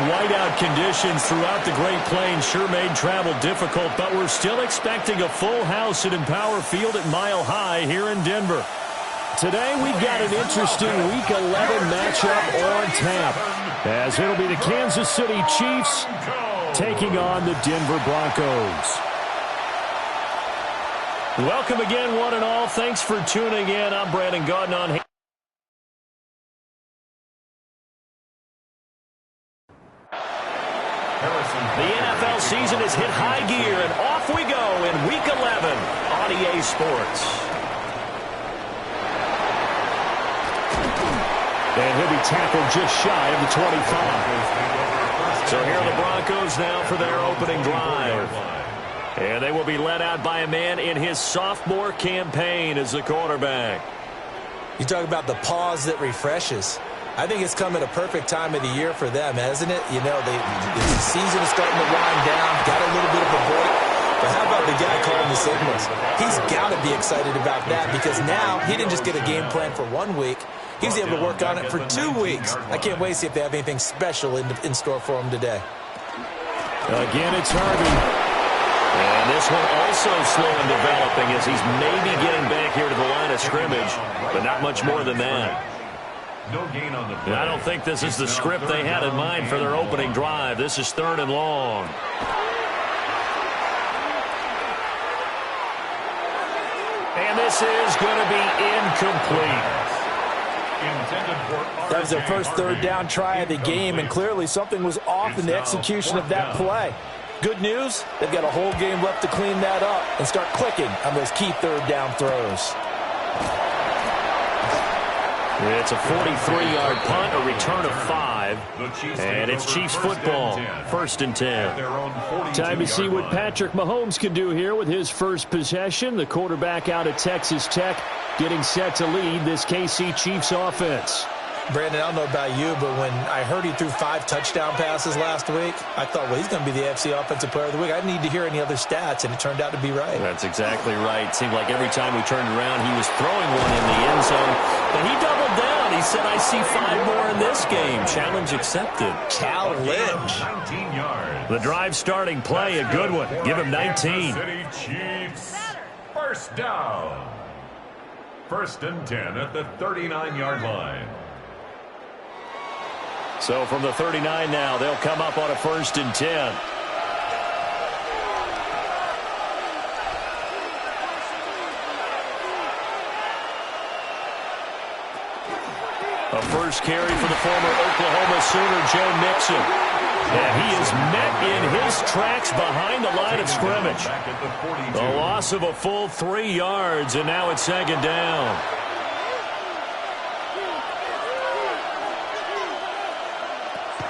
Whiteout conditions throughout the Great Plains sure made travel difficult, but we're still expecting a full house at Empower Field at Mile High here in Denver. Today we've got an interesting Week 11 matchup on tap, as it'll be the Kansas City Chiefs taking on the Denver Broncos. Welcome again, one and all. Thanks for tuning in. I'm Brandon Gaudin. The NFL season has hit high gear, and off we go in Week 11 on EA Sports. And he'll be tackled just shy of the 25. So here are the Broncos now for their opening drive. And they will be led out by a man in his sophomore campaign as the quarterback. You talk about the pause that refreshes. I think it's come at a perfect time of the year for them, hasn't it? You know, the season is starting to wind down, got a little bit of a break. But how about the guy calling the signals? He's got to be excited about that because now he didn't just get a game plan for 1 week. He's able to work on it for 2 weeks. I can't wait to see if they have anything special in store for him today. Again, it's Harvey. And this one also slow in developing as he's maybe getting back here to the line of scrimmage, but not much more than that. No gain on the play. I don't think this is the script they had in mind for their opening drive. This is 3rd and long. And this is going to be incomplete. That was their first 3rd down try of the game, and clearly something was off in the execution of that play. Good news, they've got a whole game left to clean that up and start clicking on those key 3rd down throws. It's a 43-yard punt, a return of 5, and it's Chiefs football, 1st and 10. Time to see what Patrick Mahomes can do here with his first possession. The quarterback out of Texas Tech getting set to lead this KC Chiefs offense. Brandon, I don't know about you, but when I heard he threw 5 touchdown passes last week, I thought, well, he's going to be the AFC Offensive Player of the Week. I didn't need to hear any other stats, and it turned out to be right. That's exactly right. It seemed like every time we turned around, he was throwing one in the end zone. But he doubled down. He said, I see 5 more in this game. Challenge accepted. Challenge. 19 yards. The drive starting play, a good one. Give him 19. City Chiefs. First down. 1st and 10 at the 39-yard line. So from the 39 now, they'll come up on a 1st and 10. A first carry for the former Oklahoma Sooner, Joe Mixon. And he is met in his tracks behind the line of scrimmage. The loss of a full 3 yards, and now it's 2nd down.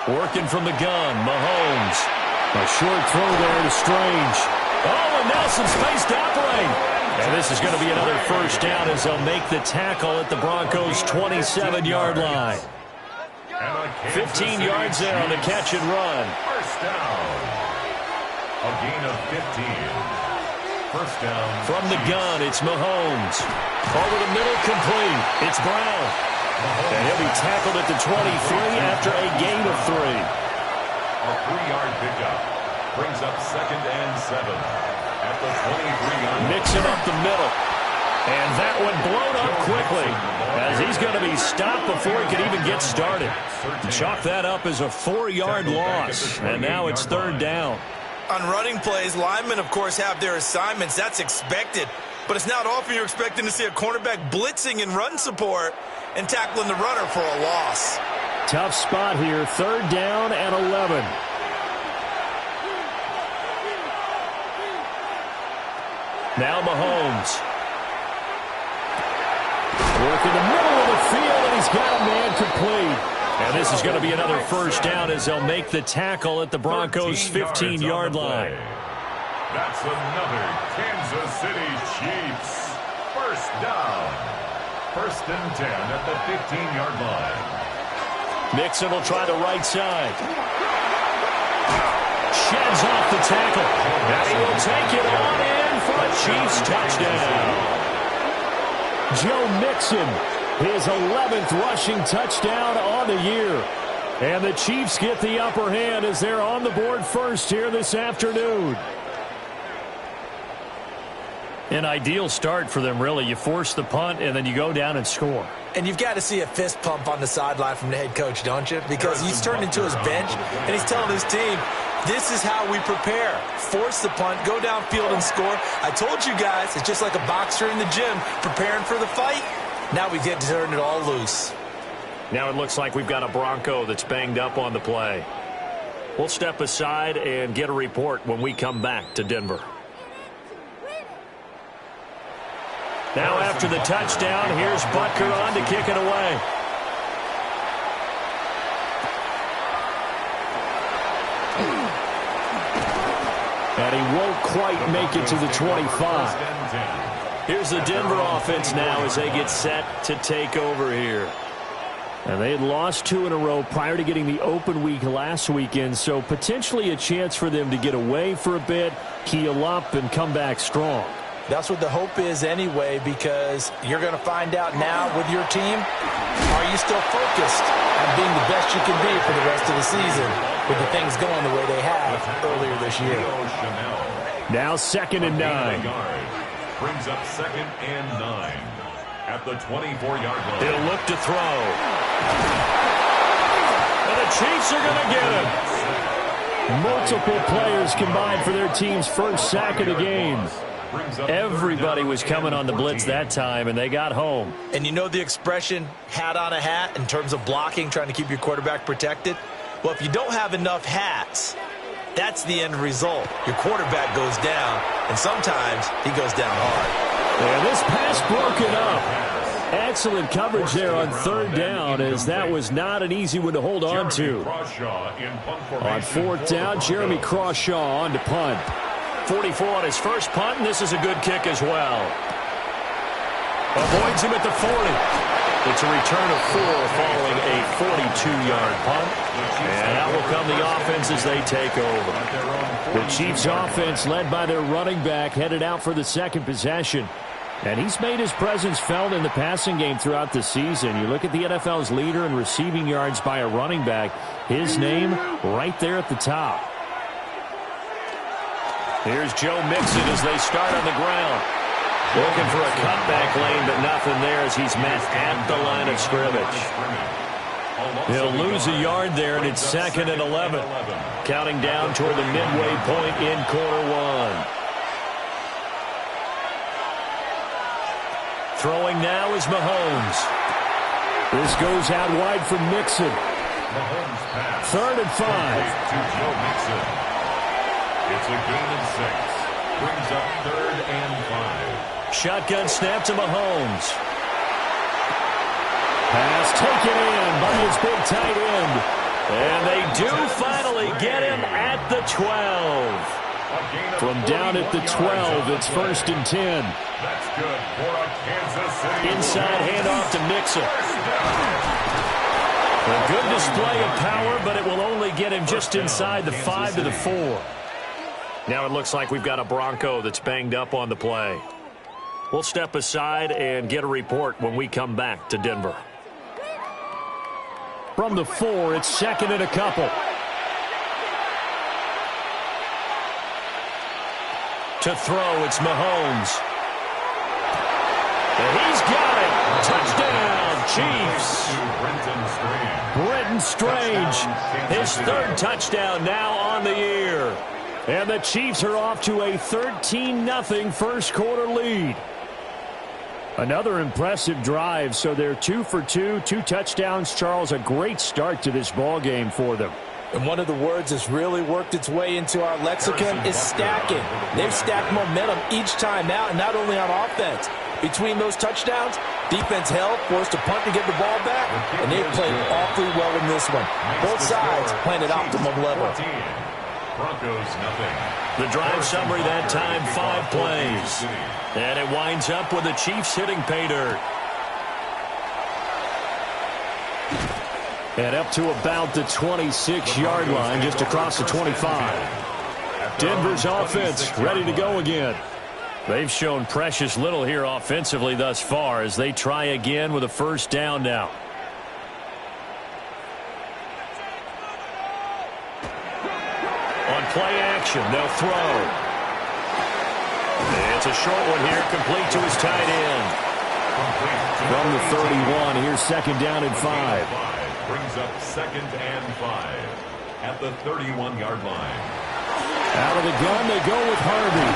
Working from the gun, Mahomes. A short throw there to Strange. Oh, and now some space to operate. And this is going to be another 1st down as they'll make the tackle at the Broncos' 27-yard line. 15 yards there on the catch and run. First down. A gain of 15. First down. From the gun, it's Mahomes. Over the middle, complete. It's Brown. And he'll be tackled at the 23 after a gain of 3. A 3-yard pickup brings up 2nd and 7 at the 23-yard. Mixing up the middle. And that one blown up quickly as he's going to be stopped before he can even get started. Chalk that up as a 4-yard loss. And now it's 3rd down. On running plays, linemen, of course, have their assignments. That's expected. But it's not often you're expecting to see a cornerback blitzing in run support and tackling the runner for a loss. Tough spot here. 3rd down and 11. Now Mahomes. Working the middle of the field, and he's got a man complete. And this is going to be another 1st down as they'll make the tackle at the Broncos' 15-yard line. That's another Kansas City Chiefs. 1st down. 1st and 10 at the 15-yard line. Mixon will try the right side. Sheds off the tackle. And he will take it on in for a Chiefs touchdown. Joe Mixon, his 11th rushing touchdown on the year. And the Chiefs get the upper hand as they're on the board first here this afternoon. An ideal start for them, really. You force the punt, and then you go down and score. And you've got to see a fist pump on the sideline from the head coach, don't you? Because he's turned into his bench, and he's telling his team, this is how we prepare. Force the punt, go downfield and score. I told you guys, it's just like a boxer in the gym preparing for the fight. Now we get to turn it all loose. Now it looks like we've got a Bronco that's banged up on the play. We'll step aside and get a report when we come back to Denver. Now after the touchdown, here's Butker on to kick it away. And he won't quite make it to the 25. Here's the Denver offense now as they get set to take over here. And they had lost 2 in a row prior to getting the open week last weekend, so potentially a chance for them to get away for a bit, heal up, and come back strong. That's what the hope is anyway, because you're going to find out now with your team, are you still focused on being the best you can be for the rest of the season with the things going the way they have earlier this year. Now 2nd and 9. Brings up 2nd and 9 at the 24-yard line. He'll look to throw. And the Chiefs are going to get him. Multiple players combined for their team's first sack of the game. Everybody was coming on the blitz that time, and they got home. And you know the expression, hat on a hat, in terms of blocking, trying to keep your quarterback protected? Well, if you don't have enough hats, that's the end result. Your quarterback goes down, and sometimes he goes down hard. And this pass broken up. Excellent coverage there on 3rd down, as that was not an easy one to hold on to. On 4th down, Jeremy Crawshaw on to punt. 44 on his first punt, and this is a good kick as well. Avoids him at the 40. It's a return of 4 following a 42-yard punt. And out will come the offense as they take over. The Chiefs' offense, led by their running back, headed out for the 2nd possession. And he's made his presence felt in the passing game throughout the season. You look at the NFL's leader in receiving yards by a running back, his name right there at the top. Here's Joe Mixon as they start on the ground. Looking for a cutback lane, but nothing there as he's met at the line of scrimmage. He'll lose a yard there, and it's 2nd and 11. Counting down toward the midway point in quarter 1. Throwing now is Mahomes. This goes out wide from Mixon. 3rd and 5. To Joe Mixon. It's a gain of 6. Brings up 3rd and 5. Shotgun snap to Mahomes. Pass taken in by his big tight end. And they do finally get him at the 12. From down at the 12, it's 1st and 10. That's good for a Kansas City. Inside handoff to Mixon. A good display of power, but it will only get him just inside the 5 to the 4. Now it looks like we've got a Bronco that's banged up on the play. We'll step aside and get a report when we come back to Denver. From the 4, it's 2nd and a couple. To throw, it's Mahomes. And he's got it. Touchdown, Chiefs. Brenton Strange, his 3rd touchdown now on the year. And the Chiefs are off to a 13-0 first quarter lead. Another impressive drive, so they're 2 for 2, 2 touchdowns. Charles, a great start to this ball game for them. And one of the words that's really worked its way into our lexicon is stacking. They've stacked momentum each time out, and not only on offense. Between those touchdowns, defense held, forced a punt to get the ball back, and they've played awfully well in this one. Both sides playing at optimum level. Broncos nothing. The drive summary that time, 5 plays. And it winds up with the Chiefs hitting pay dirt. And up to about the 26-yard line, just across the 25. Denver's offense ready to go again. They've shown precious little here offensively thus far as they try again with a 1st down now. play action. They'll throw. It's a short one here, complete to his tight end. From the 31, here's second down and 5. Brings up second and 5 at the 31-yard line. Out of the gun, they go with Harvey.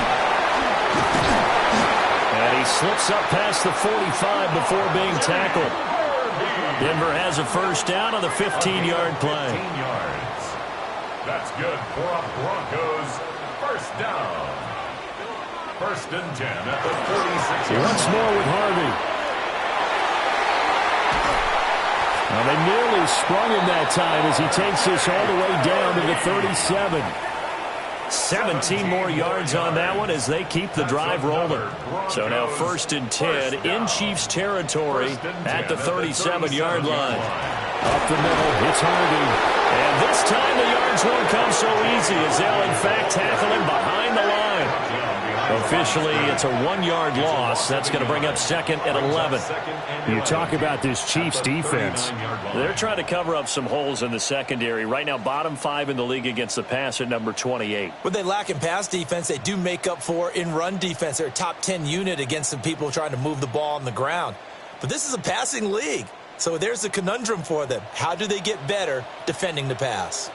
And he slips up past the 45 before being tackled. Denver has a first down on the 15-yard play. 15 yards. That's good for a Broncos first down. First and 10 at the 46. Once more with Harvey. Well, they nearly sprung him that time as he takes this all the way down to the 37. 17 more yards on that one as they keep the drive rolling. So now first and 10 in Chiefs territory at the 37-yard line. Up the middle, it's Harvey. And this time the yards won't come so easy as they'll in fact tackle him behind the line. Officially, it's a 1-yard loss. That's going to bring up second at 11. You talk about this Chiefs defense. They're trying to cover up some holes in the secondary. Right now, bottom 5 in the league against the pass at number 28. What they lack in pass defense, they do make up for in run defense. They're a top 10 unit against some people trying to move the ball on the ground. But this is a passing league. So there's a conundrum for them. How do they get better defending the pass?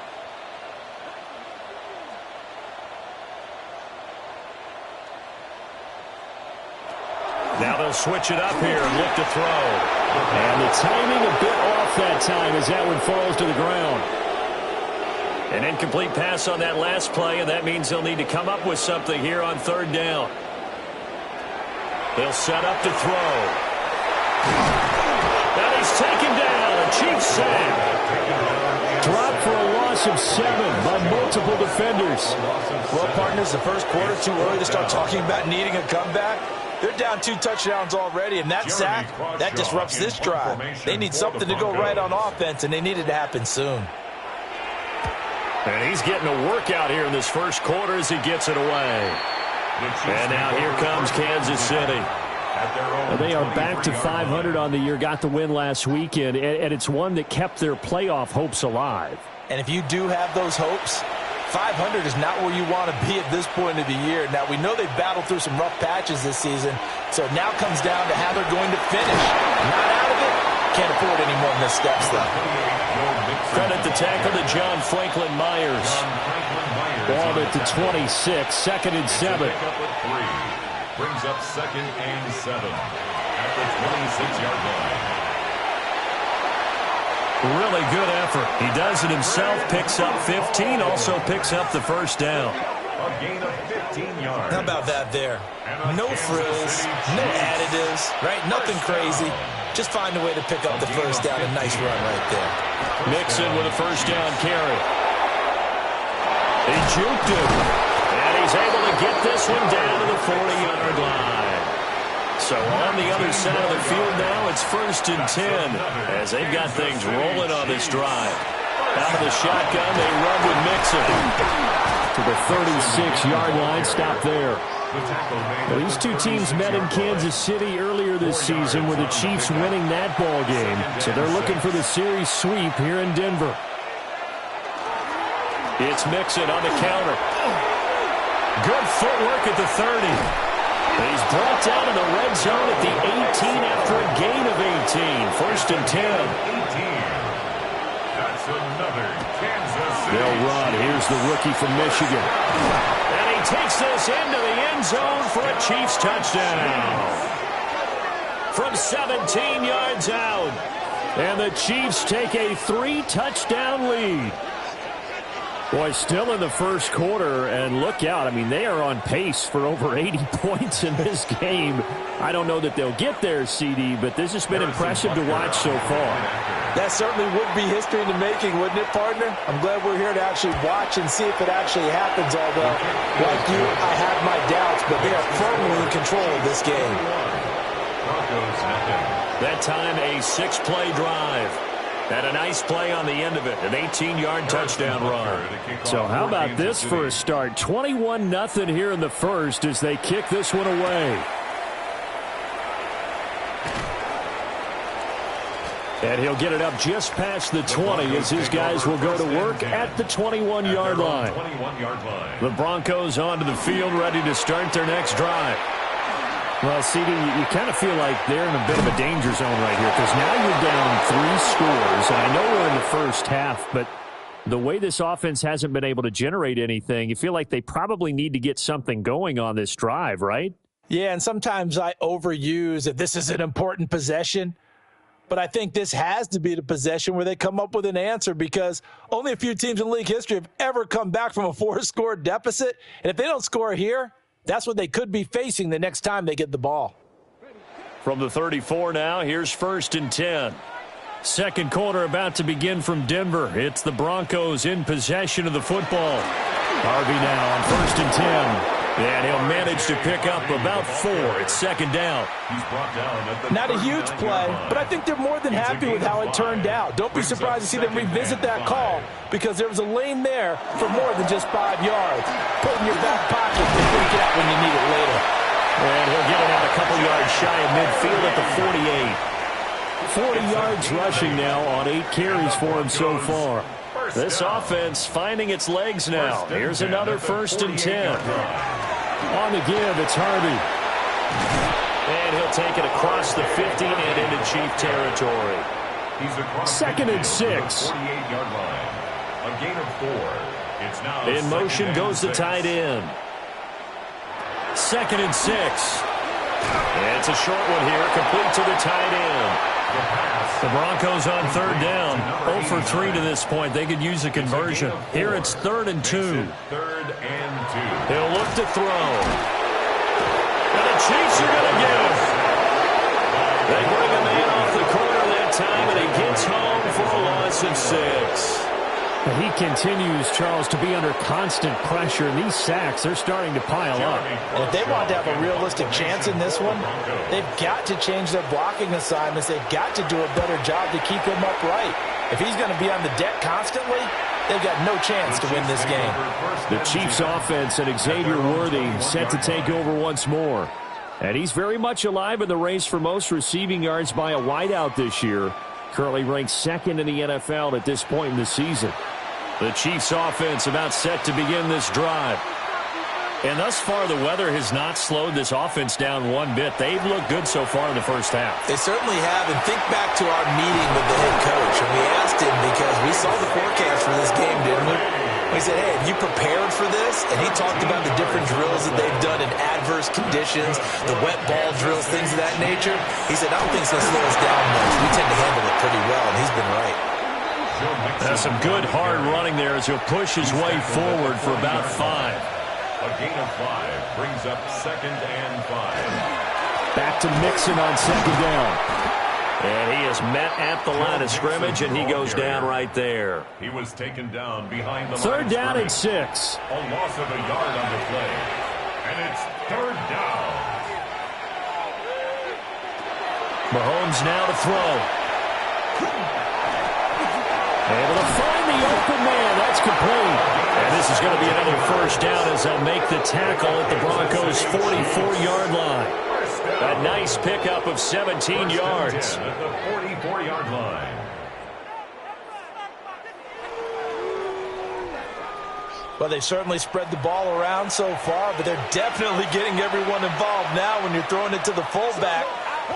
Now they'll switch it up here and look to throw. And the timing a bit off that time as that one falls to the ground. An incomplete pass on that last play, and that means they'll need to come up with something here on third down. They'll set up to throw. And he's taken down. A Chiefs sack. Dropped for a loss of 7 by multiple defenders. Well, partners, the first quarter, too early to start talking about needing a comeback. They're down 2 touchdowns already, and that sack, that disrupts this drive. They need something to go right on offense, and they need it to happen soon. And he's getting a workout here in this first quarter as he gets it away. And now here comes Kansas City. They are back to 500 on the year, got the win last weekend, and it's one that kept their playoff hopes alive. And if you do have those hopes, 500 is not where you want to be at this point of the year. Now, we know they've battled through some rough patches this season, so it now comes down to how they're going to finish. Not out of it. Can't afford any more missteps, though. Credit the tackle to John Franklin Myers. Ball at the 26, second and 7. Brings up second and 7 at the 26-yard line. Really good effort. He does it himself, picks up 15, also picks up the first down. A gain of 15 yards. How about that there? No frills, no additives, right? Nothing crazy. Just find a way to pick up the first down. A nice run right there. Mixon with a first down carry. He juked him. And he's able to get this one down to the 40-yard line. So on the other side of the field now, it's first and 10 as they've got things rolling on this drive. Out of the shotgun, they run with Mixon. To the 36-yard line, stop there. Well, these two teams met in Kansas City earlier this season with the Chiefs winning that ball game. So they're looking for the series sweep here in Denver. It's Mixon on the counter. Good footwork at the 30. He's brought down in the red zone at the 18 after a gain of 18. First and 10. That's another Kansas City. They'll run. Here's the rookie from Michigan. And he takes this into the end zone for a Chiefs touchdown. From 17 yards out. And the Chiefs take a 3-touchdown lead. Boy, still in the first quarter, and look out. I mean, they are on pace for over 80 points in this game. I don't know that they'll get there, CD, but this has been impressive to watch so far. That certainly would be history in the making, wouldn't it, partner? I'm glad we're here to actually watch and see if it actually happens, although, like you, I have my doubts, but they are firmly in control of this game. That time, a 6-play drive. And a nice play on the end of it, an 18-yard touchdown run. So how about this for a start? 21-0 here in the first as they kick this one away. And he'll get it up just past the 20 as his guys will go to work at the 21-yard line. The Broncos onto the field ready to start their next drive. Well, CD, you kind of feel like they're in a bit of a danger zone right here because now you're down 3 scores. And I know we're in the first half, but the way this offense hasn't been able to generate anything, you feel like they probably need to get something going on this drive, right? Yeah, and sometimes I overuse that this is an important possession. But I think this has to be the possession where they come up with an answer because only a few teams in league history have ever come back from a 4-score deficit. And if they don't score here, that's what they could be facing the next time they get the ball. From the 34 now, here's 1st and 10. Second quarter about to begin from Denver. It's the Broncos in possession of the football. Harvey now on 1st and 10. And he'll manage to pick up about 4. It's 2nd down. Not a huge play, but I think they're more than happy with how it turned out. Don't be surprised to see them revisit that call because there was a lane there for more than just 5 yards. Put it in your back pocket to pick it up when you need it later. And he'll get it out a couple yards shy of midfield at the 48. 40 yards rushing now on 8 carries for him so far. This offense finding its legs now. Here's another 1st and 10. On the give, it's Harvey. And he'll take it across the 50 and into Chief territory. 2nd and 6. A gain of 4. It's now in motion goes the tight end. 2nd and 6. It's a short one here, complete to the tight end. The Broncos on 3rd down. 0 for 3 to this point. They could use a conversion. Here it's 3rd and 2. 3rd and 2. He'll look to throw. And the Chiefs are going to get him. They bring a man off the corner that time, and he gets home for a loss of 6. He continues, Charles, to be under constant pressure, and these sacks, they're starting to pile up. And if they want to have a realistic chance in this one, they've got to change their blocking assignments. They've got to do a better job to keep him upright. If he's going to be on the deck constantly, they've got no chance to win this game. The Chiefs offense and Xavier Worthy set to take over once more. And he's very much alive in the race for most receiving yards by a wideout this year. Currently ranked 2nd in the NFL at this point in the season. The Chiefs offense about set to begin this drive. And thus far, the weather has not slowed this offense down one bit. They've looked good so far in the first half. They certainly have. And think back to our meeting with the head coach. And we asked him because we saw the forecast for this game, didn't we? We said, hey, have you prepared for this? And he talked about the different drills that they've done in adverse conditions, the wet ball drills, things of that nature. He said, I don't think it's going to slow us down much. We tend to handle it pretty well, and he's been right. That's some good hard running there as he'll push his way forward for about 5. A gain of 5 brings up 2nd and 5. Back to Mixon on 2nd down. And he is met at the line of scrimmage, and he goes down right there. He was taken down behind the 3rd down and 6. A loss of a yard on the play. And it's 3rd down. Mahomes now to throw. Able to find the open man. That's complete. And this is going to be another 1st down as they'll make the tackle at the Broncos' 44-yard line. A nice pickup of 17 yards. At the 44-yard line. Well, they certainly spread the ball around so far, but they're definitely getting everyone involved now when you're throwing it to the fullback.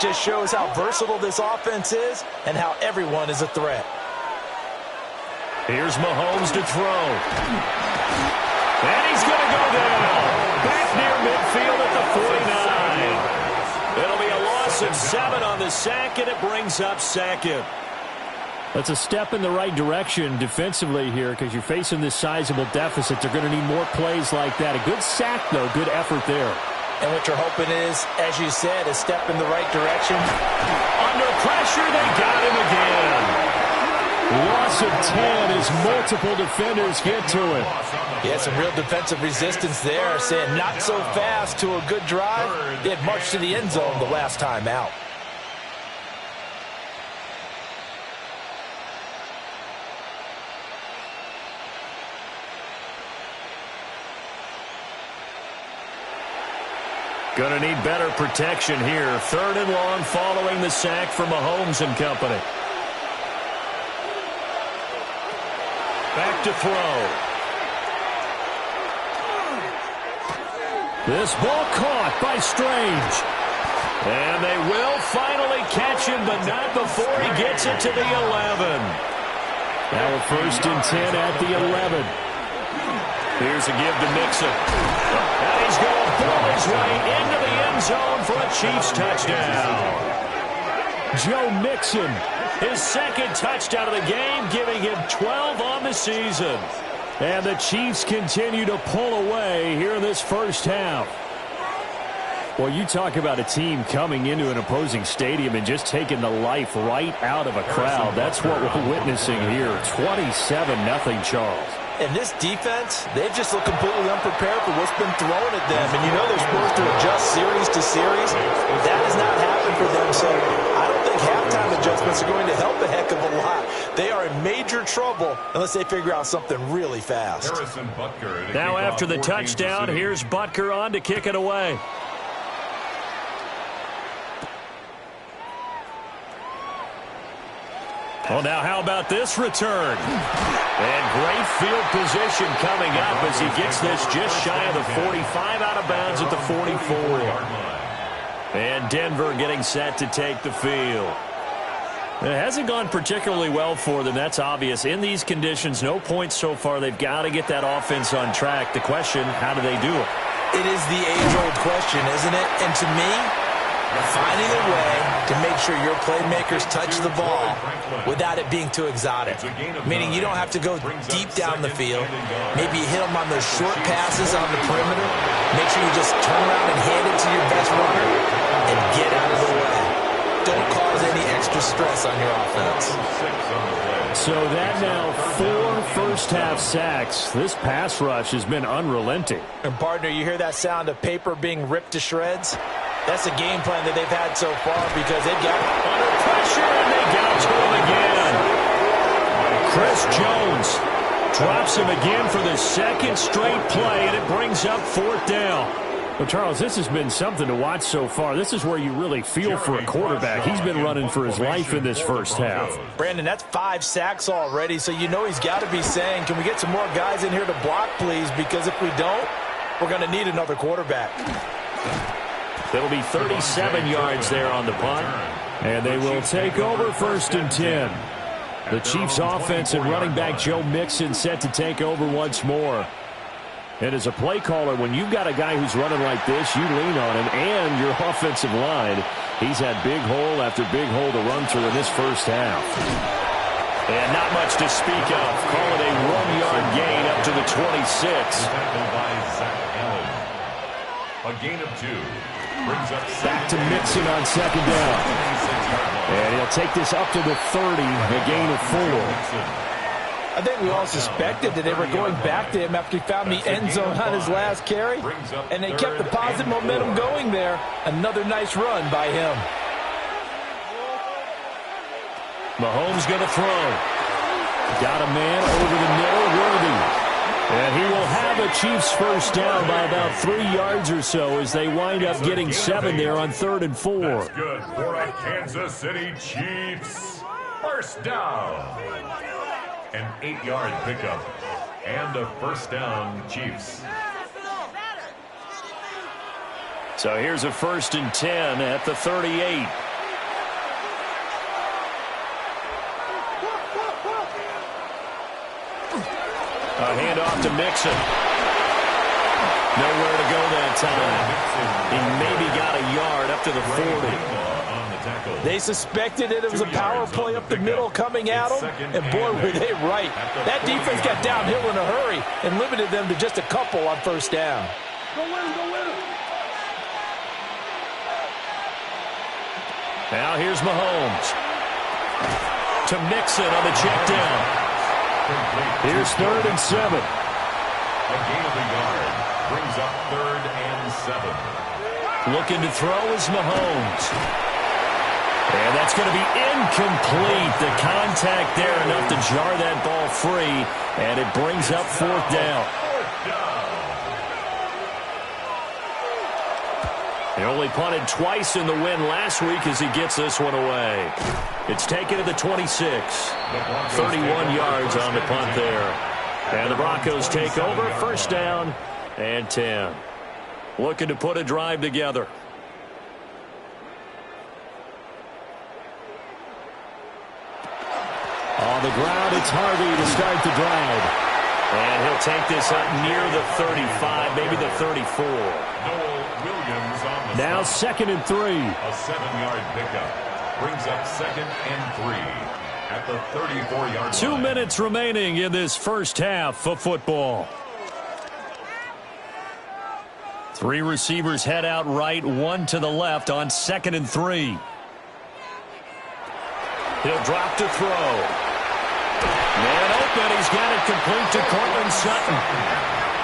Just shows how versatile this offense is and how everyone is a threat. Here's Mahomes to throw. And he's going to go down. Back near midfield at the 49. It'll be a loss of 7 on the sack, and it brings up 2nd. That's a step in the right direction defensively here because you're facing this sizable deficit. They're going to need more plays like that. A good sack, though. Good effort there. And what you're hoping is, as you said, a step in the right direction. Under pressure, they got him again. Loss of 10 as multiple defenders get to him. Yeah, some real defensive resistance there, saying not so fast to a good drive. They had marched to the end zone the last time out. Going to need better protection here. 3rd and long following the sack from Mahomes and company. to throw. This ball caught by Strange. And they will finally catch him, but not before he gets it to the 11. Now a 1st and 10 at the 11. Here's a give to Mixon. And he's going to pull his way into the end zone for a Chiefs touchdown. Joe Mixon, his 2nd touchdown of the game, giving him 12 on the season. And the Chiefs continue to pull away here in this first half. Well, you talk about a team coming into an opposing stadium and just taking the life right out of a crowd. That's what we're witnessing here. 27-0, Charles. And this defense, they just look completely unprepared for what's been thrown at them. And you know they're supposed to adjust series to series. That has not happened for them. So I don't think halftime adjustments are going to help a heck of a lot. They are in major trouble unless they figure out something really fast. Now after the touchdown, here's Butker on to kick it away. Well, now how about this return? And great field position coming up as he gets this just shy of the 45, out of bounds at the 44. And Denver getting set to take the field. It hasn't gone particularly well for them, that's obvious. In these conditions, no points so far. They've got to get that offense on track. The question, how do they do it? It is the age-old question, isn't it? And to me, finding a way to make sure your playmakers touch the ball without it being too exotic. Meaning you don't have to go deep down the field. Maybe you hit them on those short passes on the perimeter. Make sure you just turn around and hand it to your best runner and get out of the way. Don't cause any extra stress on your offense. So that now 4 first-half sacks. This pass rush has been unrelenting. And partner, you hear that sound of paper being ripped to shreds? That's the game plan that they've had so far because they've got under pressure, and they got to him again. Chris Jones drops him again for the 2nd straight play, and it brings up 4th down. Well, Charles, this has been something to watch so far. This is where you really feel for a quarterback. He's been running for his life in this first half. Brandon, that's 5 sacks already, so you know he's got to be saying, can we get some more guys in here to block, please? Because if we don't, we're going to need another quarterback. It'll be 37 yards there on the punt. And they will take over 1st and 10. The Chiefs offense and running back Joe Mixon set to take over once more. And as a play caller, when you've got a guy who's running like this, you lean on him and your offensive line. He's had big hole after big hole to run through in this first half. And not much to speak of. Call it a 1-yard gain up to the 26. A gain of 2. Back to Mixon on 2nd down. And he'll take this up to the 30, a gain of 4. I think we all suspected that they were going back to him after he found the end zone on his last carry. And they kept the positive momentum going there. Another nice run by him. Mahomes going to throw. Got a man over the middle, Worthy. And he will have a Chiefs first down by about 3 yards or so as they wind up getting 7 there on 3rd and 4. That's good for a Kansas City Chiefs. First down. An 8-yard pickup. And a first down, Chiefs. So here's a 1st and 10 at the 38. A handoff to Mixon. Nowhere to go that time. He maybe got a yard up to the 40. They suspected it was a power play up the middle coming at them, and boy, were they right. That defense got downhill in a hurry and limited them to just a couple on first down. Now here's Mahomes. To Mixon on the check down. Here's 3rd and 7. A gain of a yard brings up 3rd and 7. Looking to throw is Mahomes. And that's going to be incomplete. The contact there enough to jar that ball free, and it brings up 4th down. He only punted twice in the win last week as he gets this one away. It's taken to the 26. 31 yards on the punt there. And the Broncos take over, first down and 10. Looking to put a drive together. On the ground, it's Harvey to start the drive. And he'll take this up near the 35, maybe the 34. Noel Williams on the Now stop. 2nd and 3. A 7-yard pickup brings up 2nd and 3 at the 34-yard line. 2 minutes remaining in this first half of football. 3 receivers head out right, 1 to the left on 2nd and 3. He'll drop to throw. Man open, he's got it complete to Courtland Sutton.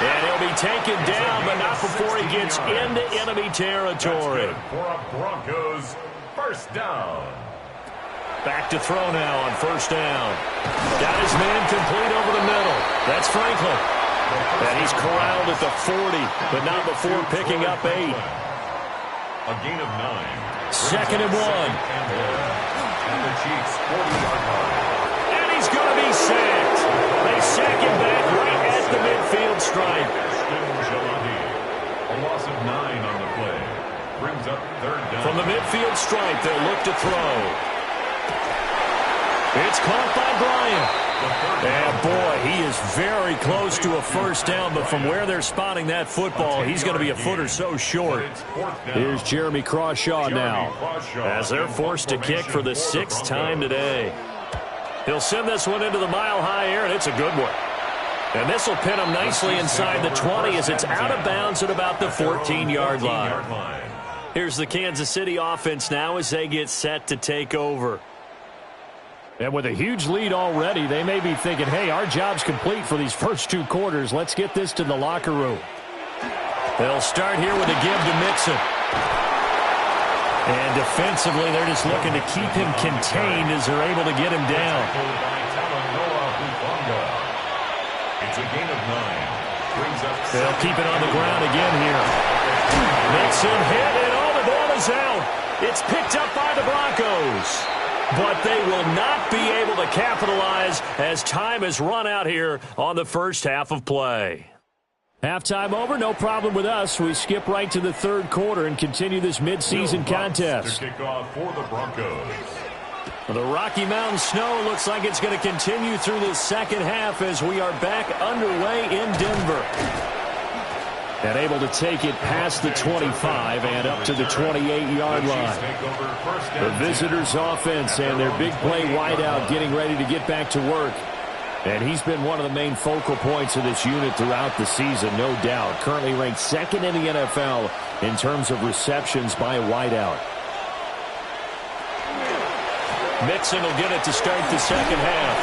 And he'll be taken down, but not before he gets into enemy territory. That's good for a Broncos first down. Back to throw now on first down. Got his man complete over the middle. That's Franklin. And he's corralled at the 40, but not before picking up 8. A gain of 9. 2nd and 1. And the Chiefs 40-yard line. And he's going to be sacked. They sack him back right at the midfield stripe. A loss of 9 on the play. Brings up third down. From the midfield stripe, they'll look to throw. It's caught by Bryant. And boy, he is very close to a first down, but from where they're spotting that football, he's going to be a foot or so short. Here's Jeremy Crawshaw now, as they're forced to kick for the 6th time today. He'll send this one into the mile-high air, and it's a good one. And this will pin him nicely inside the 20 as it's out of bounds at about the 14-yard line. Here's the Kansas City offense now as they get set to take over. And with a huge lead already, they may be thinking, hey, our job's complete for these first 2 quarters. Let's get this to the locker room. They'll start here with a give to Mixon. And defensively, they're just looking to keep him contained as they're able to get him down. It's a gain of 9. They'll keep it on the ground again here. Mixon hit, and all the ball is out. It's picked up by the Broncos. But they will not be able to capitalize as time has run out here on the first half of play. Halftime over, no problem with us. We skip right to the 3rd quarter and continue this midseason contest. To kick off for the Broncos. The Rocky Mountain snow looks like it's going to continue through the second half as we are back underway in Denver. And able to take it past the 25 and up to the 28-yard line. The visitors' offense and their big play wideout getting ready to get back to work. And he's been one of the main focal points of this unit throughout the season, no doubt. Currently ranked 2nd in the NFL in terms of receptions by a wideout. Mixon will get it to start the second half.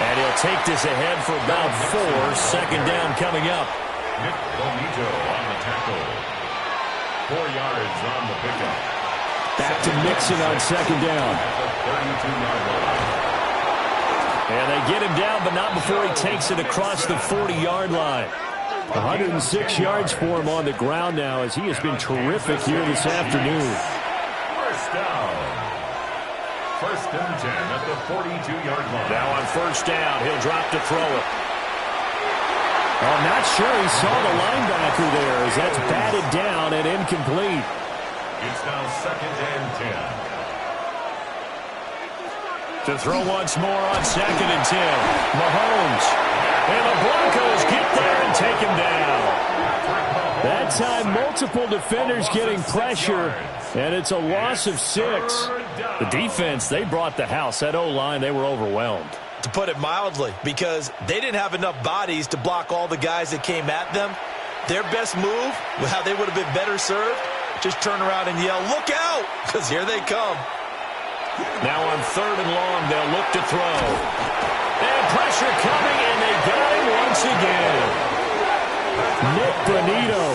And he'll take this ahead for about 4. 2nd down coming up. Nick Bonito on the tackle. 4 yards on the pickup. Back to Mixon on 2nd down. 32-yard line. And they get him down, but not before he takes it across the 40-yard line. 106 yards for him on the ground now as he has been terrific here this afternoon. First down. 1st and 10 at the 42-yard line. Now on first down, he'll drop to throw it. I'm not sure he saw the linebacker there as that's batted down and incomplete. It's now 2nd and 10. To throw once more on 2nd and 10. Mahomes. And the Broncos get there and take him down. That time, multiple defenders getting pressure, and it's a loss of 6. The defense, they brought the house. That O-line, they were overwhelmed. To put it mildly, because they didn't have enough bodies to block all the guys that came at them. Their best move, how they would have been better served, just turn around and yell, "Look out!" because here they come. Now on 3rd and long, they'll look to throw. And pressure coming, and they got him once again. Nick Bonito.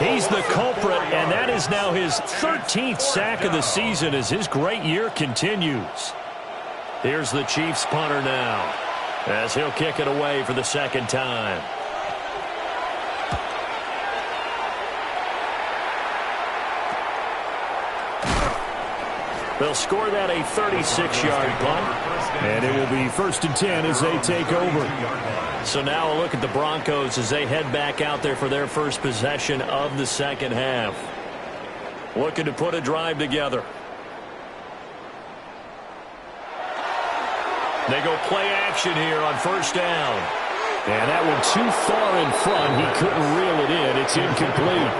He's the culprit, and that is now his 13th sack of the season as his great year continues. Here's the Chiefs punter now as he'll kick it away for the 2nd time. They'll score that a 36-yard punt, and it will be 1st and 10 as they take over. So now a look at the Broncos as they head back out there for their first possession of the second half. Looking to put a drive together. They go play action here on 1st down. And that one too far in front. He couldn't reel it in. It's incomplete.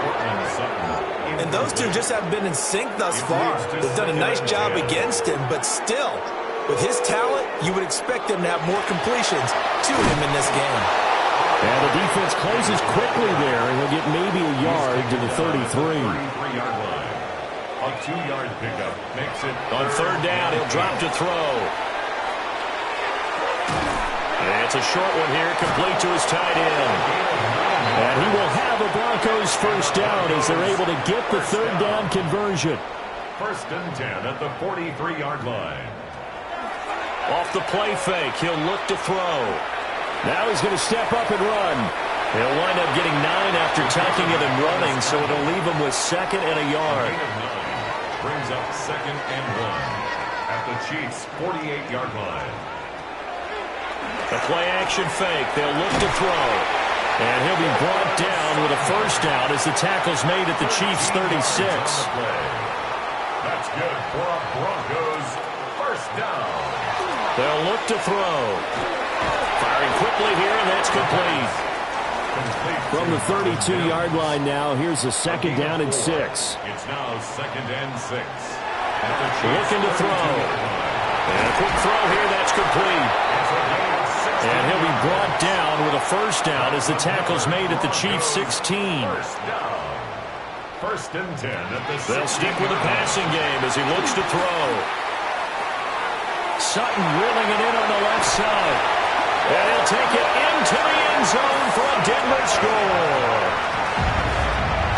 And those two just haven't been in sync thus far. They've done a nice job against him, but still, with his talent, you would expect them to have more completions to him in this game. And the defense closes quickly there, and he'll get maybe a yard to the 33. A 2-yard pickup makes it on 3rd down. He'll drop to throw. And it's a short one here, complete to his tight end. And he will have a Broncos 1st down as they're able to get the 3rd down conversion. 1st and 10 at the 43-yard line. Off the play fake, he'll look to throw. Now he's going to step up and run. He'll wind up getting 9 after tucking it and running, so it'll leave him with 2nd and a yard. Brings up 2nd and 1 at the Chiefs' 48-yard line. The play-action fake. They'll look to throw. And he'll be brought down with a 1st down as the tackle's made at the Chiefs' 36. That's good for a Broncos 1st down. They'll look to throw. Firing quickly here, and that's complete. From the 32-yard line now, here's a 2nd down and 6. It's now 2nd and 6. Looking to throw. And a quick throw here, that's complete. And he'll be brought down with a 1st down as the tackle's made at the Chiefs' 16. 1st and 10 at the 16. They'll stick with the passing game as he looks to throw. Sutton reeling it in on the left side. And he'll take it into the end zone for a Denver score.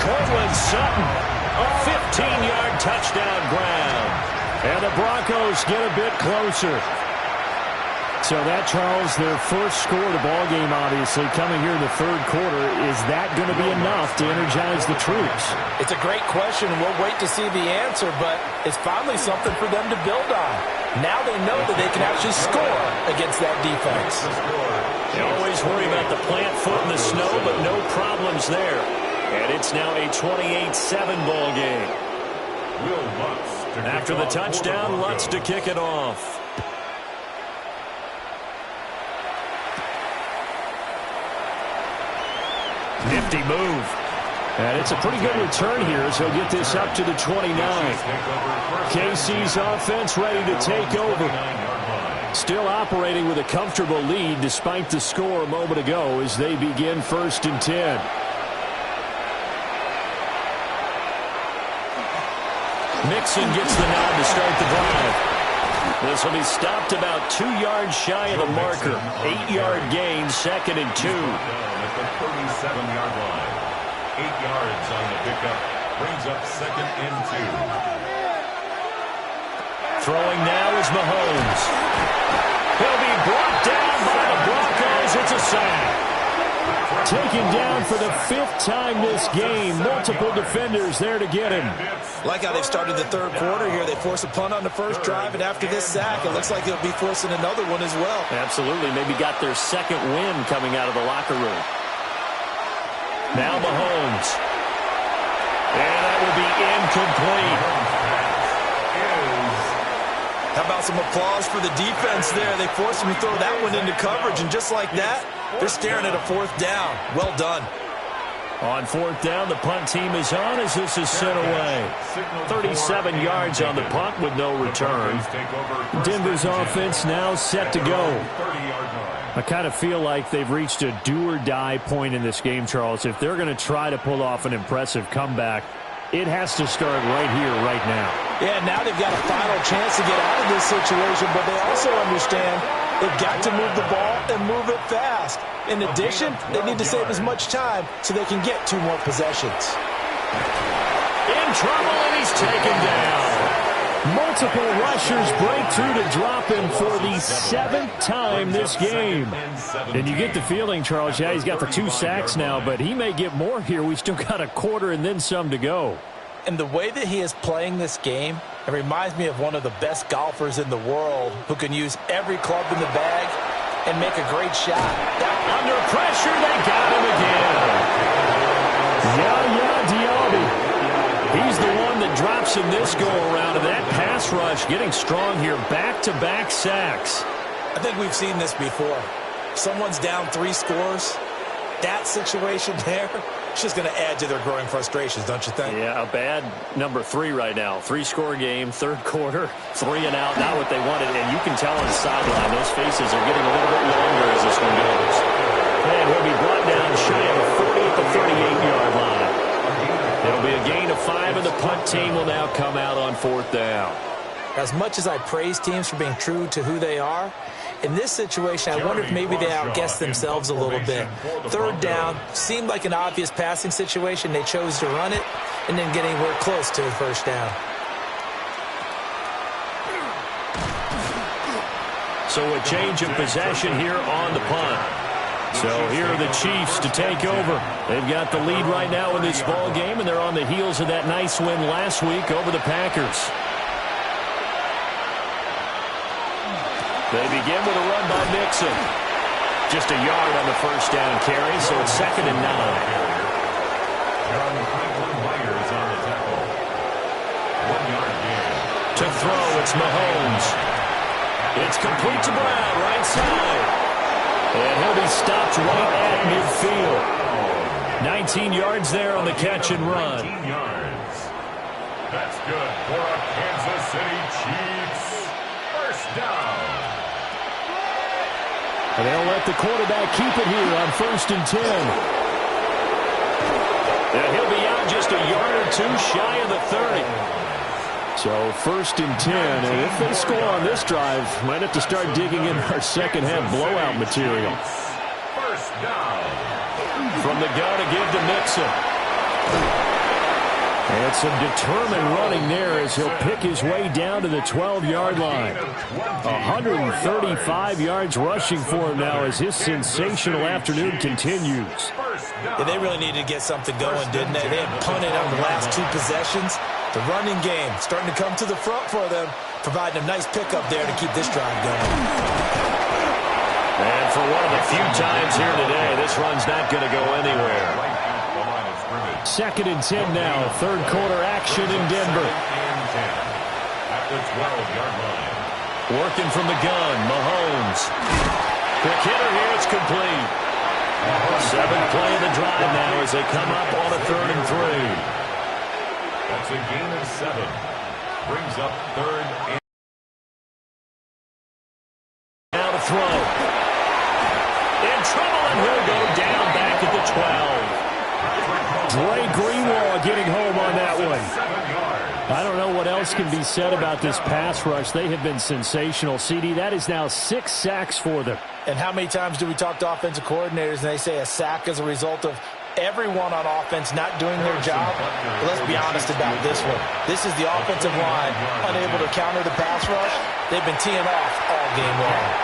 Cortland Sutton, a 15-yard touchdown grab. And the Broncos get a bit closer. So that, Charles, their first score of the ballgame, obviously, coming here in the 3rd quarter. Is that going to be enough to energize the troops? It's a great question. We'll wait to see the answer, but it's finally something for them to build on. Now they know that they can actually score against that defense. You always worry about the plant foot in the snow, but no problems there. And it's now a 28-7 ball game. After the touchdown, Lutz to kick it off. Nifty move. And it's a pretty good return here as he'll get this up to the 29. KC's offense ready to take over. Still operating with a comfortable lead despite the score a moment ago as they begin 1st and 10. Mixon gets the nod to start the drive. This will be stopped about 2 yards shy of the marker. 8-yard gain, 2nd and 2. At the 37-yard line. 8 yards on the pickup. Brings up 2nd and 2. Throwing now is Mahomes. He'll be brought down by the Broncos. It's a sack. Taken down for the 5th time this game. Multiple defenders there to get him. Like how they've started the 3rd quarter here. They force a punt on the first drive, and after this sack, it looks like they'll be forcing another one as well. Absolutely. Maybe got their 2nd win coming out of the locker room. Now Mahomes. And that will be incomplete. How about some applause for the defense there? They forced him to throw that one into coverage, and just like that, they're staring at a 4th down. Well done. On 4th down, the punt team is on as this is sent away. 37 yards on the punt with no return. Denver's offense now set to go. I kind of feel like they've reached a do-or-die point in this game, Charles. If they're going to try to pull off an impressive comeback, it has to start right here, right now. Yeah, now they've got a final chance to get out of this situation, but they also understand they've got to move the ball and move it fast. In addition, they need to save as much time so they can get 2 more possessions. In trouble, and he's taken down. Multiple rushers break through to drop him for the 7th time this game. And you get the feeling, Charles, yeah, he's got the 2 sacks now, but he may get more here. We still got a quarter and then some to go. And the way that he is playing this game, it reminds me of one of the best golfers in the world who can use every club in the bag and make a great shot. Under pressure, they got him again. Yaya Diaby. He's the one that drops in this go-around, and that pass rush getting strong here. Back-to-back sacks. I think we've seen this before. Someone's down 3 scores. That situation there, it's just going to add to their growing frustrations, don't you think? Yeah, a bad number 3 right now. 3-score game, third quarter, 3 and out, not what they wanted. And you can tell on the sideline, those faces are getting a little bit longer as this one goes. And he'll be brought down shy of 40 at the 38-yard line. It'll be a gain of 5, and the punt team will now come out on 4th down. As much as I praise teams for being true to who they are, in this situation, I wonder if maybe they outguessed themselves a little bit. 3rd down seemed like an obvious passing situation. They chose to run it and then get anywhere close to the 1st down. So a change of possession here on the punt. So here are the Chiefs to take over. They've got the lead right now in this ball game, and they're on the heels of that nice win last week over the Packers. They begin with a run by Mixon. Just a yard on the 1st down carry, so it's 2nd and 9. John Franklin Myers on the tackle. 1-yard gain. To throw, it's Mahomes. It's complete to Brown, right side. And he'll be stopped right at midfield. 19 yards there on the catch and run. 19 yards. That's good for a Kansas City Chiefs. 1st down. And they'll let the quarterback keep it here on 1st and 10. And he'll be out just a yard or 2 shy of the 30. So 1st and 10, and if they score on this drive, might have to start digging in our second half blowout material. 1st down. From the gun to give to Mixon. And some determined running there as he'll pick his way down to the 12-yard line. 135 yards rushing for him now as his sensational afternoon continues. Yeah, they really needed to get something going, didn't they? They had punted on the last 2 possessions. The running game starting to come to the front for them, providing a nice pickup there to keep this drive going. And for one of the few times here today, this run's not going to go anywhere. 2nd and 10 now, 3rd quarter action in Denver. At the 12-yard line. Working from the gun, Mahomes. Quick hitter here, it's complete. 7th play of the drive now as they come up on a 3rd and 3. That's a gain of 7. Brings up 3rd and... Now to throw. In trouble, and he'll go down back at the 12. Dre Greenlaw getting home on that one. I don't know what else can be said about this pass rush. They have been sensational. CD, that is now 6 sacks for them. And how many times do we talk to offensive coordinators and they say a sack as a result of everyone on offense not doing their job? But let's be honest about this one. This is the offensive line unable to counter the pass rush. They've been teeing off all game long.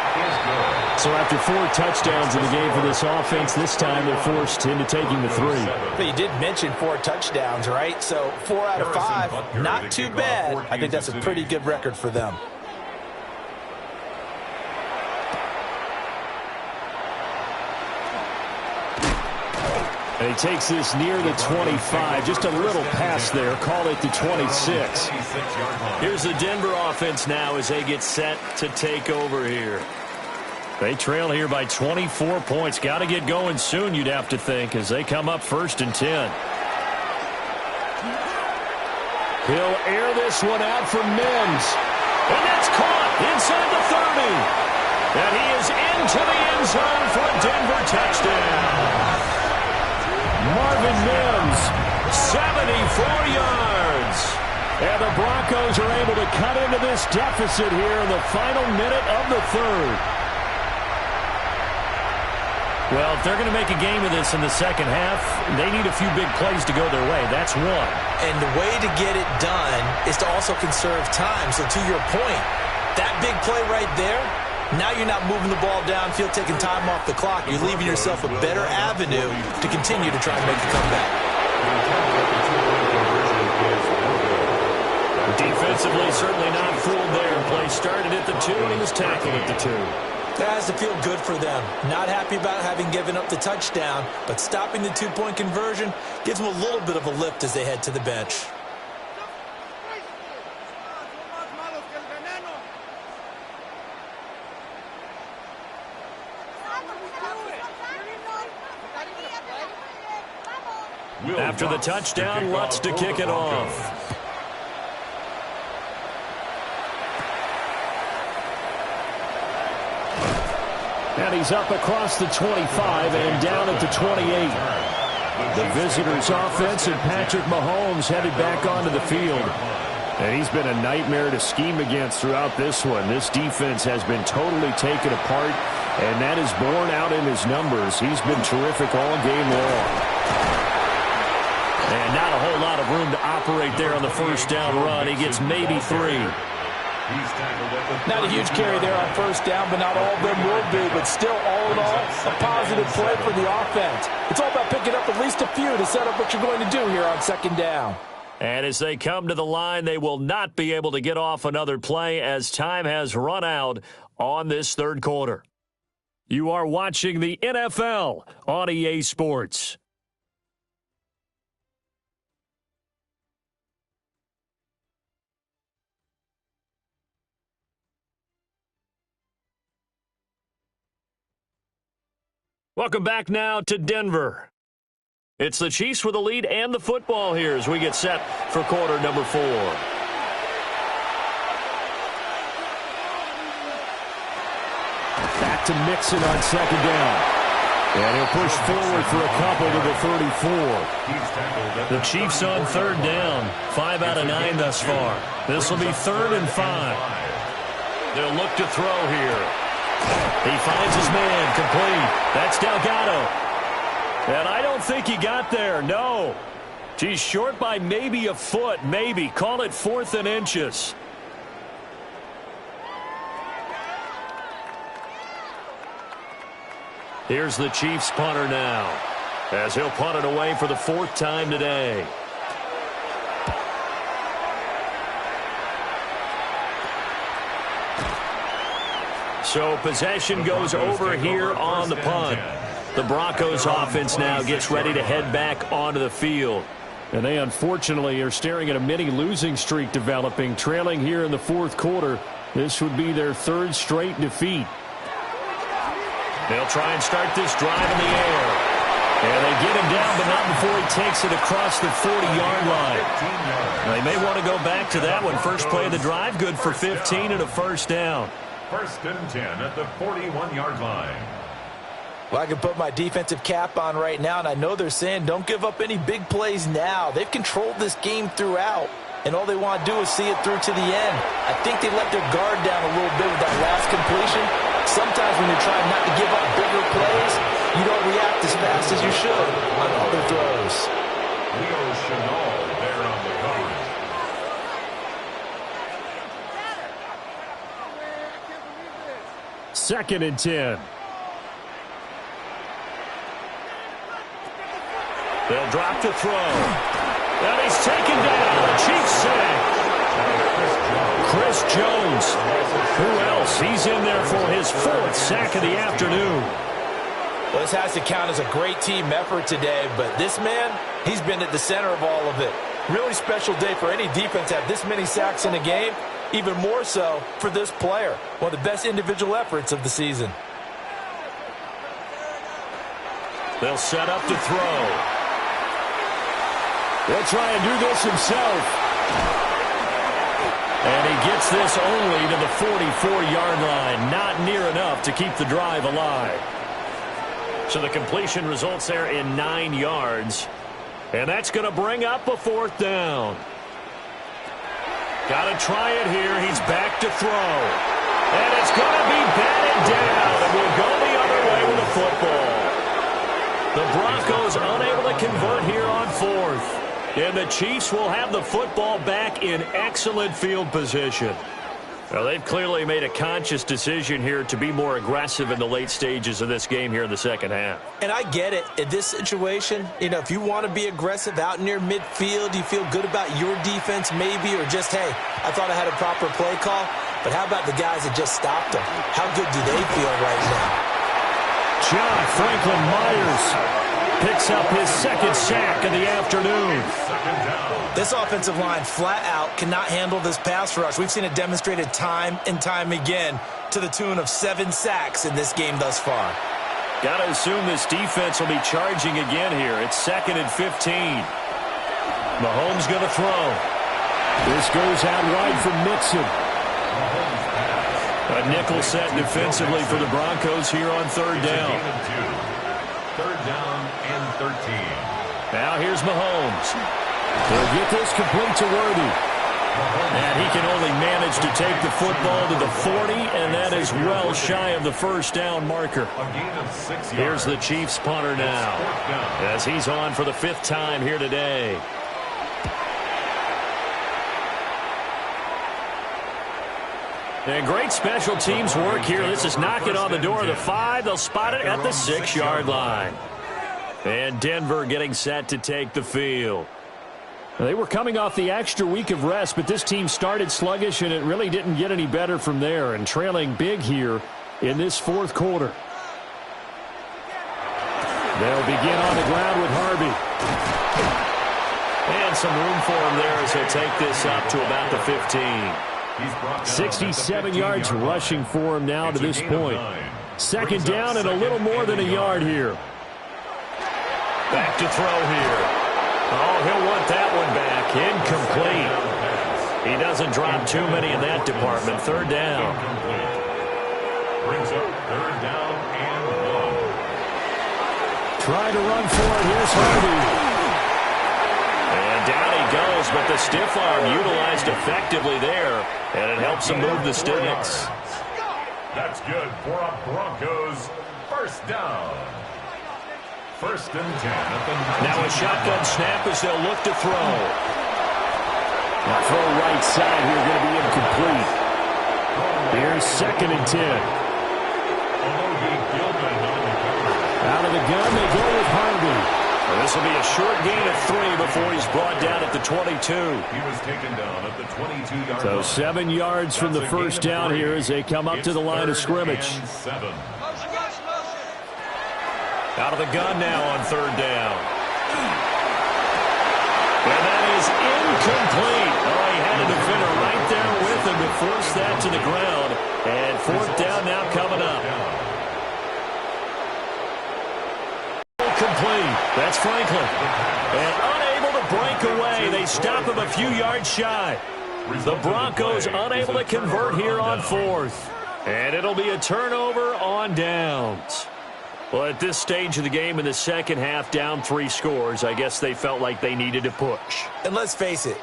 So after 4 touchdowns in the game for this offense, this time they're forced into taking the 3. But you did mention 4 touchdowns, right? So 4 out of 5, not too bad. I think that's a pretty good record for them. And he takes this near the 25. Just a little pass there. Call it the 26. Here's the Denver offense now as they get set to take over here. They trail here by 24 points. Got to get going soon, you'd have to think, as they come up 1st and 10. He'll air this one out for Mims. And that's caught inside the 30. And he is into the end zone for a Denver touchdown. Marvin Mims, 74 yards. And the Broncos are able to cut into this deficit here in the final minute of the 3rd. Well, if they're going to make a game of this in the second half, they need a few big plays to go their way. That's one. And the way to get it done is to also conserve time. So to your point, that big play right there, now you're not moving the ball downfield, taking time off the clock. You're leaving yourself a better avenue to continue to try and make a comeback. Defensively, certainly not fooled there. Play started at the 2, and he was tackled at the 2. That has to feel good for them. Not happy about having given up the touchdown, but stopping the two-point conversion gives them a little bit of a lift as they head to the bench. After the touchdown, Lutz to kick it off. And he's up across the 25 and down at the 28. The visitors' offense and Patrick Mahomes headed back onto the field. And he's been a nightmare to scheme against throughout this one. This defense has been totally taken apart, and that is borne out in his numbers. He's been terrific all game long. And not a whole lot of room to operate there on the first down run. He gets maybe 3. Not a huge carry there on first down, but not all of them will be. But still, all in all, a positive play for the offense. It's all about picking up at least a few to set up what you're going to do here on second down. And as they come to the line, they will not be able to get off another play as time has run out on this third quarter. You are watching the NFL on EA Sports. Welcome back now to Denver. It's the Chiefs with the lead and the football here as we get set for quarter number 4. Back to Mixon on second down. And he'll push forward for a couple to the 34. The Chiefs on third down. 5 out of 9 thus far. This will be 3rd and 5. They'll look to throw here. He finds his man, complete. That's Delgado. And I don't think he got there, no. He's short by maybe a foot, maybe. Call it 4th and inches. Here's the Chiefs punter now, as he'll punt it away for the 4th time today. So possession goes over here on the punt. The Broncos offense now gets ready to head back onto the field. And they unfortunately are staring at a mini losing streak developing, trailing here in the 4th quarter. This would be their 3rd straight defeat. They'll try and start this drive in the air. And they get him down, but not before he takes it across the 40-yard line. They may want to go back to that one. First play of the drive, good for 15 and a first down. 1st and 10 at the 41-yard line. Well, I can put my defensive cap on right now, and I know they're saying don't give up any big plays now. They've controlled this game throughout, and all they want to do is see it through to the end. I think they let their guard down a little bit with that last completion. Sometimes when you're trying not to give up bigger plays, you don't react as fast as you should on other throws. Leo Chenal there on the coverage. Second and 10. They'll drop to throw. And he's taken down. Chiefs sack. Chris Jones. Who else? He's in there for his 4th sack of the afternoon. Well, this has to count as a great team effort today, but this man, he's been at the center of all of it. Really special day for any defense to have this many sacks in a game. Even more so for this player. One of the best individual efforts of the season. They'll set up to throw. He'll try and do this himself. And he gets this only to the 44-yard line. Not near enough to keep the drive alive. So the completion results there in 9 yards. And that's going to bring up a 4th down. Got to try it here. He's back to throw. And it's going to be batted down. And we'll go the other way with the football. The Broncos unable to convert here on 4th. And the Chiefs will have the football back in excellent field position. Well, they've clearly made a conscious decision here to be more aggressive in the late stages of this game here in the second half. And I get it. In this situation, you know, if you want to be aggressive out near midfield, you feel good about your defense maybe, or just, hey, I thought I had a proper play call. But how about the guys that just stopped them? How good do they feel right now? John Franklin Myers picks up his second sack of the afternoon. This offensive line flat out cannot handle this pass rush. We've seen it demonstrated time and time again to the tune of 7 sacks in this game thus far. Got to assume this defense will be charging again here. It's 2nd and 15. Mahomes going to throw. This goes out wide for Mixon. A nickel set defensively for the Broncos here on 3rd down. 3rd down and 13. Now here's Mahomes. He'll get this complete to Worthy. And he can only manage to take the football to the 40, and that is well shy of the first down marker. A gain of 6 yards. Here's the Chiefs punter now, as he's on for the 5th time here today. And great special teams work here. This is knocking on the door of the 5. They'll spot it at the 6-yard line. And Denver getting set to take the field. They were coming off the extra week of rest, but this team started sluggish, and it really didn't get any better from there, and trailing big here in this 4th quarter. They'll begin on the ground with Harvey. And some room for him there as he'll take this up to about the 15. 67 yards rushing for him now to this point. 2nd down and a little more than a yard here. Back to throw here. Oh, he'll want that one back. Incomplete. He doesn't drop too many in that department. 3rd down. Brings up 3rd down and 1. Trying to run for it. Here's Harvey. And down he goes, but the stiff arm utilized effectively there, and it helps him move the sticks. That's good for a Broncos 1st down. 1st and 10 at the 19. Now a shotgun snap as they'll look to throw. Now throw right side here, going to be incomplete. Here's 2nd and 10. Out of the gun, they go with Harvey. Well, this will be a short gain of 3 before he's brought down at the 22. He was taken down at the 22-yard line. So 7 yards from the 1st down here as they come up to the line of scrimmage. 7. Out of the gun now on 3rd down. And that is incomplete. Oh, he had a defender right there with him to force that to the ground. And 4th down now coming up. Complete. That's Franklin. And unable to break away. They stop him a few yards shy. The Broncos unable to convert here on 4th. And it'll be a turnover on downs. Well, at this stage of the game in the second half, down 3 scores, I guess they felt like they needed to push. And let's face it,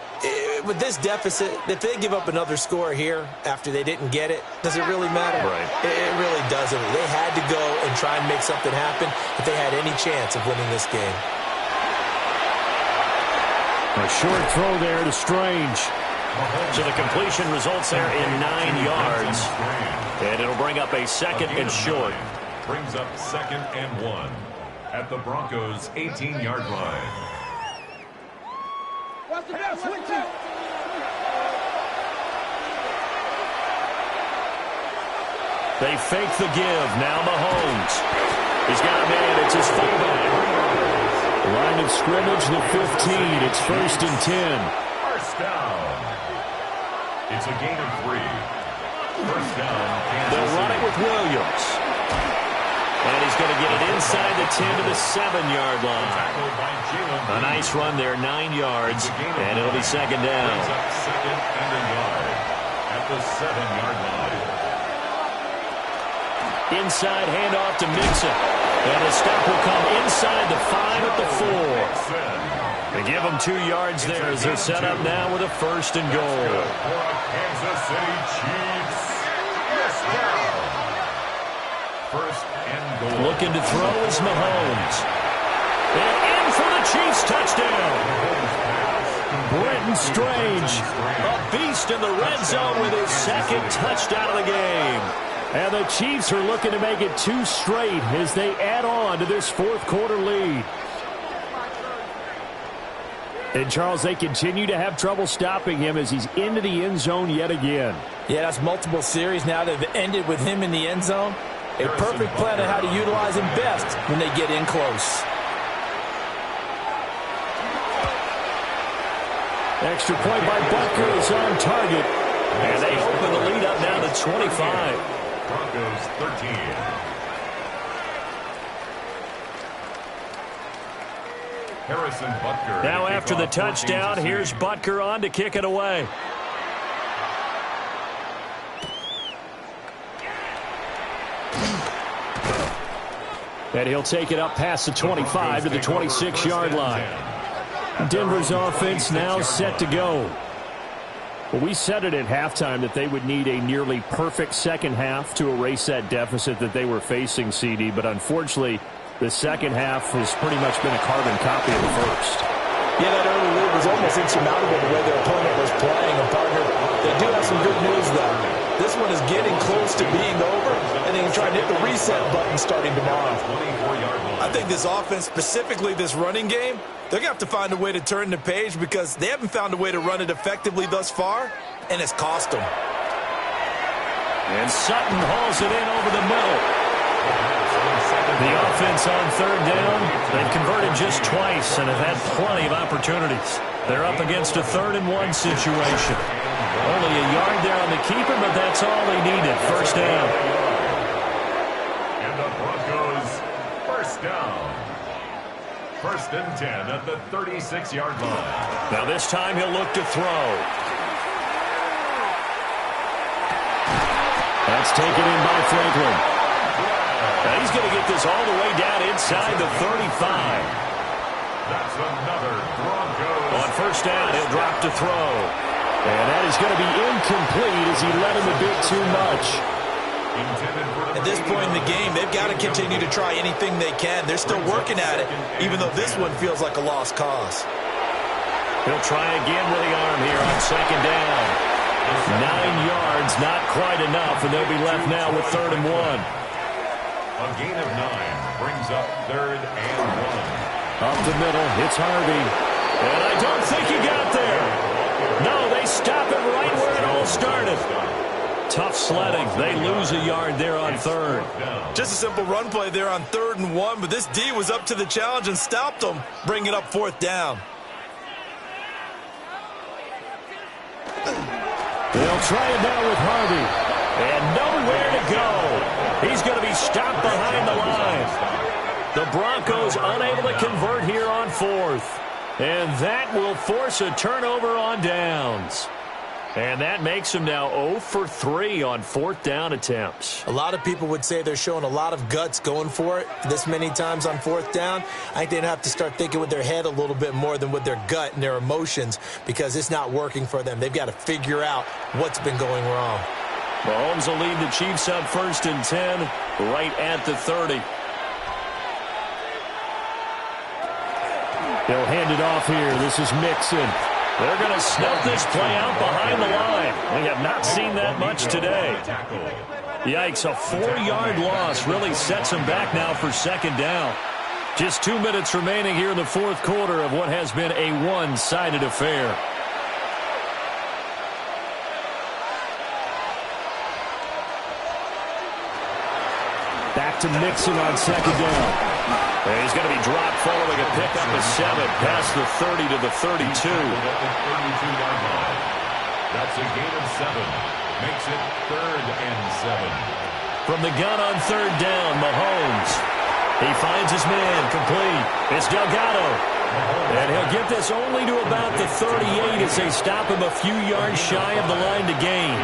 with this deficit, if they give up another score here after they didn't get it, does it really matter? Right. It really doesn't. They had to go and try and make something happen if they had any chance of winning this game. A short throw there to Strange. So the completion results there in 9 yards. And it'll bring up a 2nd and short. Brings up 2nd and 1 at the Broncos' 18-yard line. They fake the give. Now Mahomes. He's got a man. It's his fullback. Line of scrimmage, the 15. It's 1st and 10. 1st down. It's a gain of 3. 1st down, Kansas They'll run it with Williams. And he's going to get it inside the 10 to the 7-yard line. A nice run there, 9 yards, and it'll be 2nd down. 2nd and a yard at the 7-yard line. Inside handoff to Mixon. And the stop will come inside the 5 at the 4. They give them 2 yards there as they're set up now with a 1st and goal. For a Kansas City Chiefs. Yes, down. 1st and goal. Looking to throw is Mahomes. And in for the Chiefs touchdown. Brenton Strange, a beast in the red zone with his second touchdown of the game. And the Chiefs are looking to make it 2 straight as they add on to this fourth quarter lead. And, Charles, they continue to have trouble stopping him as he's into the end zone yet again. Yeah, that's multiple series now that have ended with him in the end zone. A perfect plan on how to utilize him best when they get in close. Extra point by Butker is on target. And they open the lead up now to 25. Broncos 13. Harrison Butker. Now after the touchdown, here's Butker on to kick it away. And he'll take it up past the 25 to the 26-yard line. Denver's offense now set to go. Well, we said it at halftime that they would need a nearly perfect second half to erase that deficit that they were facing, CD. But unfortunately, the second half has pretty much been a carbon copy of the first. Yeah, that early lead was almost insurmountable the way their opponent was playing. And, partner, they do have some good news, though. This one is getting close to being over, and they can try to hit the reset button starting tomorrow. I think this offense, specifically this running game, they're going to have to find a way to turn the page because they haven't found a way to run it effectively thus far, and it's cost them. And Sutton hauls it in over the middle. The offense on third down, they've converted just twice and have had plenty of opportunities. They're up against a 3rd-and-1 situation. Only a yard there on the keeper, but that's all they needed. First down. And the Broncos, first down. 1st and 10 at the 36-yard line. Now this time he'll look to throw. That's taken in by Franklin. Now he's going to get this all the way down inside the 35. That's another Broncos. On first down, he'll drop to throw. And that is going to be incomplete as he led him a bit too much. At this point in the game, they've got to continue to try anything they can. They're still working at it, even though this one feels like a lost cause. He'll try again with the arm here on second down. 9 yards, not quite enough, and they'll be left now with 3rd and 1. A gain of 9 brings up 3rd and 1. Up the middle, it's Harvey. And I don't think he got there. No, they stop it right where it all started. Tough sledding. They lose a yard there on 3rd. Just a simple run play there on 3rd and 1, but this D was up to the challenge and stopped them, bringing up 4th down. They'll try it now with Harvey. And nowhere to go. He's going to be stopped behind the line. The Broncos unable to convert here on 4th. And that will force a turnover on downs. And that makes them now 0 for 3 on 4th down attempts. A lot of people would say they're showing a lot of guts going for it this many times on 4th down. I think they'd have to start thinking with their head a little bit more than with their gut and their emotions because it's not working for them. They've got to figure out what's been going wrong. Mahomes will lead the Chiefs up 1st and 10 right at the 30. They'll hand it off here. This is Mixon. They're going to snuff this play out behind the line. We have not seen that much today. Yikes, a 4-yard loss really sets them back now for second down. Just 2 minutes remaining here in the fourth quarter of what has been a one-sided affair. Back to Mixon on second down. And he's going to be dropped following a pickup of 7 past the 30 to the 32. That's a gain of 7. Makes it 3rd and 7. From the gun on third down, Mahomes. He finds his man complete. It's Delgado. And he'll get this only to about the 38 as they stop him a few yards shy of the line to gain.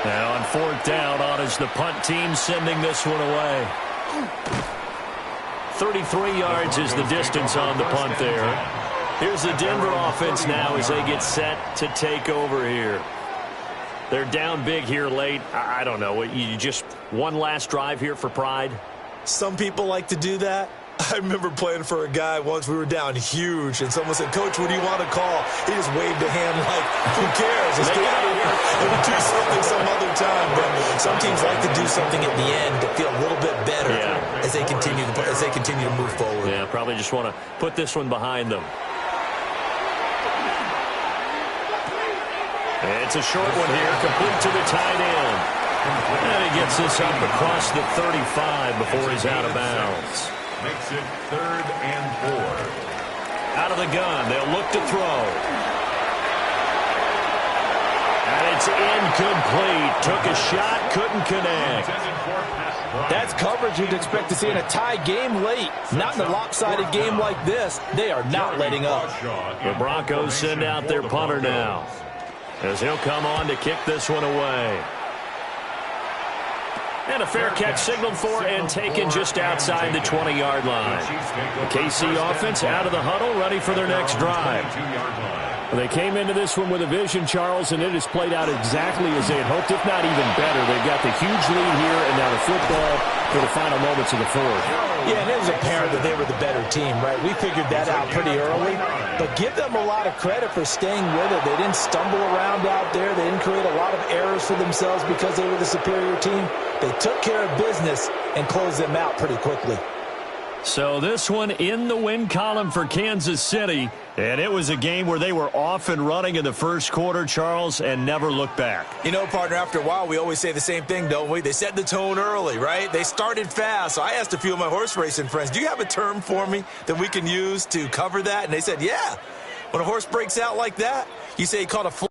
Now on 4th down, on is the punt team sending this one away. 33 yards is the distance on the punt there. Here's the Denver offense now as they get set to take over here. They're down big here late. I don't know. You just one last drive here for pride? Some people like to do that. I remember playing for a guy once. We were down huge, and someone said, "Coach, what do you want to call?" He just waved a hand like, "Who cares? Let's get out of here and do something some other time." But some teams like to do something at the end to feel a little bit better as they continue to move forward. Yeah, probably just want to put this one behind them. It's a short one here, complete to the tight end. And he gets this up across the 35 before he's out of bounds. Makes it 3rd and 4. Out of the gun, they'll look to throw. And it's incomplete. Took a shot, couldn't connect. That's coverage you'd expect to see in a tie game late. Not in a lopsided game like this. They are not letting up. The Broncos send out their punter now, as he'll come on to kick this one away. And a fair catch signaled for and taken just outside the 20-yard line. The KC offense out of the huddle, ready for their next drive. They came into this one with a vision, Charles, and it has played out exactly as they had hoped, if not even better. They've got the huge lead here, and now the football for the final moments of the fourth. Yeah, and it was apparent that they were the better team, right? We figured that out pretty early. But give them a lot of credit for staying with it. They didn't stumble around out there. They didn't create a lot of errors for themselves because they were the superior team. They took care of business and closed them out pretty quickly. So this one in the win column for Kansas City. And it was a game where they were off and running in the first quarter, Charles, and never looked back. You know, partner, after a while, we always say the same thing, don't we? They set the tone early, right? They started fast. So I asked a few of my horse racing friends, do you have a term for me that we can use to cover that? And they said, yeah. When a horse breaks out like that, you say he caught a